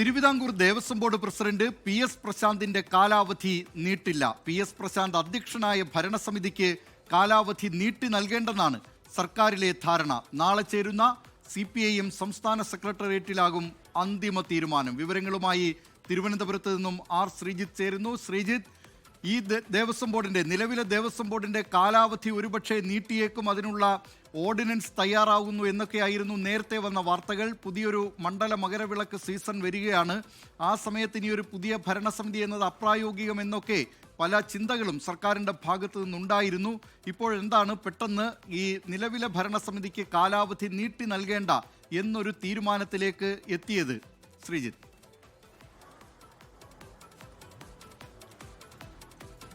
Thiruvithamkoor Devaswom board president PS പ്രശാന്തിന്റെ കാലാവധി നീട്ടില്ല. PS Prashant അധ്യക്ഷനായ ഭരണസമിതിക്ക് കാലാവധി നീട്ടി നൽകേണ്ടെന്നാണ് സർക്കാരിലെ ധാരണ. നാളെ ചേരുന്ന CPIM സംസ്ഥാന സെക്രട്ടേറിയറ്റിലാകും അന്തിമ തീരുമാനം. വിവരങ്ങളുമായി തിരുവനന്തപുരത്ത് നിന്നും R. ശ്രീജിത്ത് ചേരുന്നു. ശ്രീജിത്ത്, ഈ നിലവിലെ ദേവസ്വം ബോർഡിന്റെ കാലാവധി ഒരുപക്ഷെ നീട്ടിയേക്കും, അതിനുള്ള ഓർഡിനൻസ് തയ്യാറാകുന്നു എന്നൊക്കെയായിരുന്നു നേരത്തെ വന്ന വാർത്തകൾ. പുതിയൊരു മണ്ഡല മകരവിളക്ക് സീസൺ വരികയാണ്. ആ സമയത്ത് ഇനിയൊരു പുതിയ ഭരണസമിതി എന്നത് അപ്രായോഗികമെന്നൊക്കെ പല ചിന്തകളും സർക്കാരിൻ്റെ ഭാഗത്തു നിന്നുണ്ടായിരുന്നു. ഇപ്പോഴെന്താണ് പെട്ടെന്ന് ഈ നിലവിലെ ഭരണസമിതിക്ക് കാലാവധി നീട്ടി നൽകേണ്ട എന്നൊരു തീരുമാനത്തിലേക്ക് എത്തിയത്? ശ്രീജിത്ത്,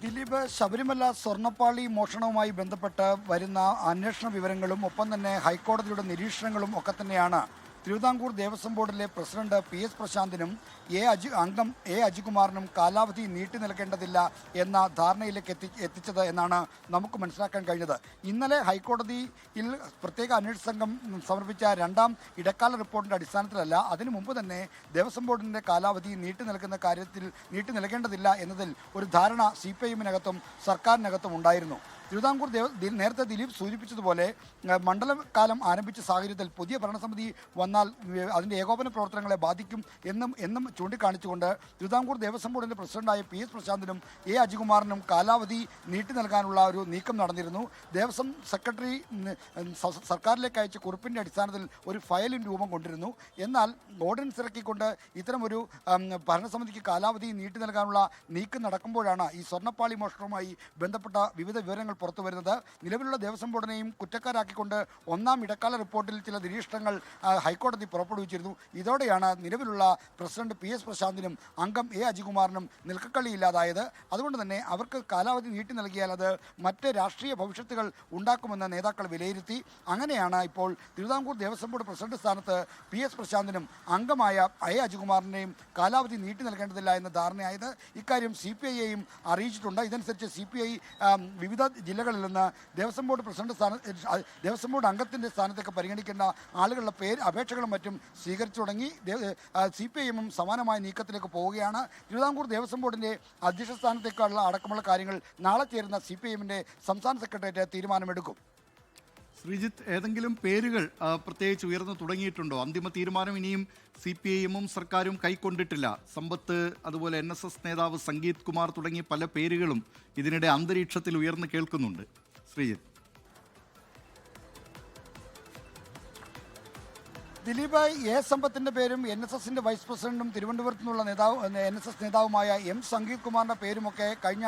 ദിലീപ്, ശബരിമല സ്വർണ്ണപ്പാളി മോഷണവുമായി ബന്ധപ്പെട്ട് വരുന്ന അന്വേഷണ വിവരങ്ങളും ഒപ്പം തന്നെ ഹൈക്കോടതിയുടെ നിരീക്ഷണങ്ങളും ഒക്കെ തന്നെയാണ് തിരുവിതാംകൂർ ദേവസ്വം ബോർഡിലെ പ്രസിഡന്റ് PS പ്രശാന്തിനും അംഗം A. അജികുമാറിനും കാലാവധി നീട്ടി നൽകേണ്ടതില്ല എന്ന ധാരണയിലേക്ക് എത്തിച്ചത് എന്നാണ് നമുക്ക് മനസ്സിലാക്കാൻ കഴിഞ്ഞത്. ഇന്നലെ ഹൈക്കോടതിയിൽ പ്രത്യേക അന്വേഷണ സംഘം സമർപ്പിച്ച രണ്ടാം ഇടക്കാല റിപ്പോർട്ടിൻ്റെ അടിസ്ഥാനത്തിലല്ല, അതിനു മുമ്പ് തന്നെ ദേവസ്വം ബോർഡിൻ്റെ കാലാവധി നീട്ടി നൽകേണ്ടതില്ല എന്നതിൽ ഒരു ധാരണ CPIM-നകത്തും സർക്കാരിനകത്തും ഉണ്ടായിരുന്നു. തിരുവിതാംകൂർ നേരത്തെ ദിലീപ് സൂചിപ്പിച്ചതുപോലെ മണ്ഡലകാലം ആരംഭിച്ച സാഹചര്യത്തിൽ പുതിയ ഭരണസമിതി വന്നാൽ അതിൻ്റെ ഏകോപന പ്രവർത്തനങ്ങളെ ബാധിക്കും എന്നും ചൂണ്ടിക്കാണിച്ചുകൊണ്ട് തിരുവിതാംകൂർ ദേവസ്വം ബോർഡിൻ്റെ പ്രസിഡന്റായ PS പ്രശാന്തിനും A. അജികുമാറിനും കാലാവധി നീട്ടി നൽകാനുള്ള ഒരു നീക്കം നടന്നിരുന്നു. ദേവസ്വം സെക്രട്ടറി സർക്കാരിലേക്ക് അയച്ച കുറിപ്പിൻ്റെ അടിസ്ഥാനത്തിൽ ഒരു ഫയലിൻ രൂപം കൊണ്ടിരുന്നു. എന്നാൽ ഓർഡിനൻസ് ഇറക്കിക്കൊണ്ട് ഇത്തരമൊരു ഭരണസമിതിക്ക് കാലാവധി നീട്ടി നൽകാനുള്ള നീക്കം നടക്കുമ്പോഴാണ് ഈ സ്വർണ്ണപ്പാളി മോഷണവുമായി ബന്ധപ്പെട്ട വിവിധ വിവരങ്ങൾ പുറത്തു വരുന്നത്. നിലവിലുള്ള ദേവസ്വം ബോർഡിനെയും കുറ്റക്കാരാക്കിക്കൊണ്ട് ഒന്നാം ഇടക്കാല റിപ്പോർട്ടിൽ ചില നിരീക്ഷണങ്ങൾ ഹൈക്കോടതി പുറപ്പെടുവിച്ചിരുന്നു. ഇതോടെയാണ് നിലവിലുള്ള പ്രസിഡന്റ് PS പ്രശാന്തിനും അംഗം A. അജികുമാറിനും നിൽക്കക്കളിയില്ലാതായത്. അതുകൊണ്ട് തന്നെ അവർക്ക് കാലാവധി നീട്ടി നൽകിയാൽ അത് മറ്റ് രാഷ്ട്രീയ ഭവിഷ്യത്തുകൾ ഉണ്ടാക്കുമെന്ന് നേതാക്കൾ വിലയിരുത്തി. അങ്ങനെയാണ് ഇപ്പോൾ തിരുവിതാംകൂർ ദേവസ്വം ബോർഡ് പ്രസിഡന്റ് സ്ഥാനത്ത് PS പ്രശാന്തിനും അംഗമായ A. അജികുമാറിനെയും കാലാവധി നീട്ടി നൽകേണ്ടതില്ല എന്ന ധാരണയായത്. ഇക്കാര്യം CPIയെയും അറിയിച്ചിട്ടുണ്ട്. ഇതനുസരിച്ച് CPI വിവിധ ജില്ലകളിൽ നിന്ന് ദേവസ്വം ബോർഡ് അംഗത്തിൻ്റെ സ്ഥാനത്തേക്ക് പരിഗണിക്കേണ്ട ആളുകളുടെ അപേക്ഷകളും മറ്റും സ്വീകരിച്ചു തുടങ്ങി. CPIM സമാനമായ നീക്കത്തിലേക്ക് പോവുകയാണ്. തിരുവിതാംകൂർ ദേവസ്വം ബോർഡിൻ്റെ അധ്യക്ഷ സ്ഥാനത്തേക്കുള്ള അടക്കമുള്ള കാര്യങ്ങൾ നാളെ ചേരുന്ന CPIM-ന്റെ സംസ്ഥാന സെക്രട്ടേറിയറ്റ് തീരുമാനമെടുക്കും. ശ്രീജിത്ത്, ഏതെങ്കിലും പേരുകൾ പ്രത്യേകിച്ച് ഉയർന്നു തുടങ്ങിയിട്ടുണ്ടോ? അന്തിമ തീരുമാനം ഇനിയും CPIM-ഉം സർക്കാരും കൈക്കൊണ്ടിട്ടില്ല. സമ്പത്ത്, അതുപോലെ NSS നേതാവ് സംഗീത് കുമാർ തുടങ്ങിയ പല പേരുകളും ഇതിനിടെ അന്തരീക്ഷത്തിൽ ഉയർന്നു കേൾക്കുന്നുണ്ട്. ശ്രീജിത്ത്, ദിലീപ്, A. സമ്പത്തിൻ്റെ പേരും NSS-ന്റെ വൈസ് പ്രസിഡന്റും തിരുവനന്തപുരത്ത് നിന്നുള്ള NSS നേതാവുമായ M. സംഗീത് കുമാറിൻ്റെ പേരുമൊക്കെ കഴിഞ്ഞ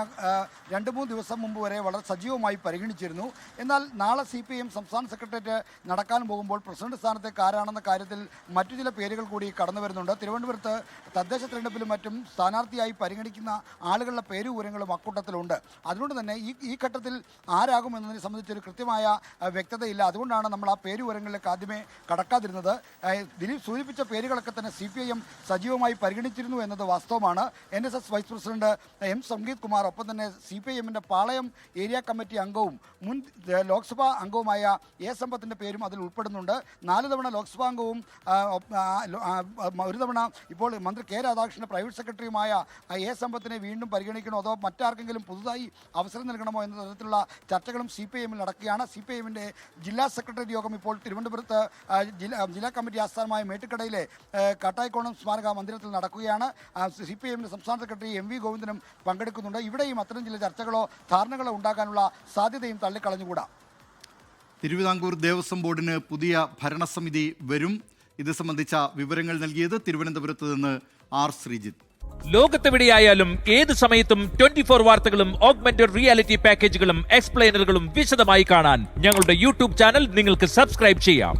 2-3 ദിവസം മുമ്പ് വരെ വളരെ സജീവമായി പരിഗണിച്ചിരുന്നു. എന്നാൽ നാളെ CPIM സംസ്ഥാന സെക്രട്ടേറിയറ്റ് നടക്കാൻ പോകുമ്പോൾ പ്രസിഡന്റ് സ്ഥാനത്തേക്ക് ആരാണെന്ന കാര്യത്തിൽ മറ്റു ചില പേരുകൾ കൂടി കടന്നു വരുന്നുണ്ട്. തിരുവനന്തപുരത്ത് തദ്ദേശ തിരഞ്ഞെടുപ്പിലും മറ്റും സ്ഥാനാർത്ഥിയായി പരിഗണിക്കുന്ന ആളുകളുടെ പേരുവിവരങ്ങളും അക്കൂട്ടത്തിലുണ്ട്. അതുകൊണ്ട് തന്നെ ഈ ഘട്ടത്തിൽ ആരാകുമെന്നതിനെ സംബന്ധിച്ചൊരു കൃത്യമായ വ്യക്തതയില്ല. അതുകൊണ്ടാണ് നമ്മൾ ആ പേരുവിവരങ്ങളിലേക്ക് ആദ്യമേ കടക്കാതിരുന്നത്. ദിലീപ് സൂചിപ്പിച്ച പേരുകളൊക്കെ തന്നെ CPIM സജീവമായി പരിഗണിച്ചിരുന്നു എന്നത് വാസ്തവമാണ്. NSS vice president M. Sangeeth Kumar, ഒപ്പം തന്നെ CPIM-ന്റെ പാളയം ഏരിയ കമ്മിറ്റി അംഗവും മുൻ ലോക്സഭാ അംഗവുമായ A. സമ്പത്തിൻ്റെ പേരും അതിൽ ഉൾപ്പെടുന്നുണ്ട്. 4 തവണ ലോക്സഭാ അംഗവും ഒരു തവണ ഇപ്പോൾ മന്ത്രി K. രാധാകൃഷ്ണൻ്റെ പ്രൈവറ്റ് സെക്രട്ടറിയുമായ A. സമ്പത്തിനെ വീണ്ടും പരിഗണിക്കണോ അതോ മറ്റാർക്കെങ്കിലും പുതുതായി അവസരം നൽകണമോ എന്ന തരത്തിലുള്ള ചർച്ചകളും CPIM-ൽ നടക്കുകയാണ്. CPIM-ന്റെ ജില്ലാ സെക്രട്ടറി യോഗം ഇപ്പോൾ തിരുവനന്തപുരത്ത് ജില്ലാ കമ്മിറ്റി ആസ്ഥാനമായ മേട്ടുക്കടയിലെ കാട്ടായിക്കോണം സ്മാരക മന്ദിരത്തിൽ നടക്കുകയാണ്. CPIM-ന്റെ സംസ്ഥാന സെക്രട്ടറി MV ഗോവിന്ദനും പങ്കെടുക്കുന്നുണ്ട്. ഇവിടെയും അത്തരം ചില ചർച്ചകളോ ധാരണകളോ ഉണ്ടാകാനുള്ള സാധ്യതയും തള്ളിക്കളഞ്ഞുകൂടാ. തിരുവിതാംകൂർ ദേവസ്വം ബോർഡിന് പുതിയ ഭരണസമിതി വരും. ഇത് സംബന്ധിച്ച വിവരങ്ങൾ നൽകിയത് തിരുവനന്തപുരത്ത് നിന്ന് R. ശ്രീജിത്ത്. ലോകത്തെവിടെയായാലും ഏത് സമയത്തും 24 വാർത്തകളും ഓഗ്മെന്റഡ് റിയാലിറ്റി പാക്കേജുകളും എക്സ്പ്ലെയിനറുകളും വിശദമായി കാണാൻ ഞങ്ങളുടെ YouTube ചാനൽ നിങ്ങൾക്ക് സബ്സ്ക്രൈബ് ചെയ്യാം.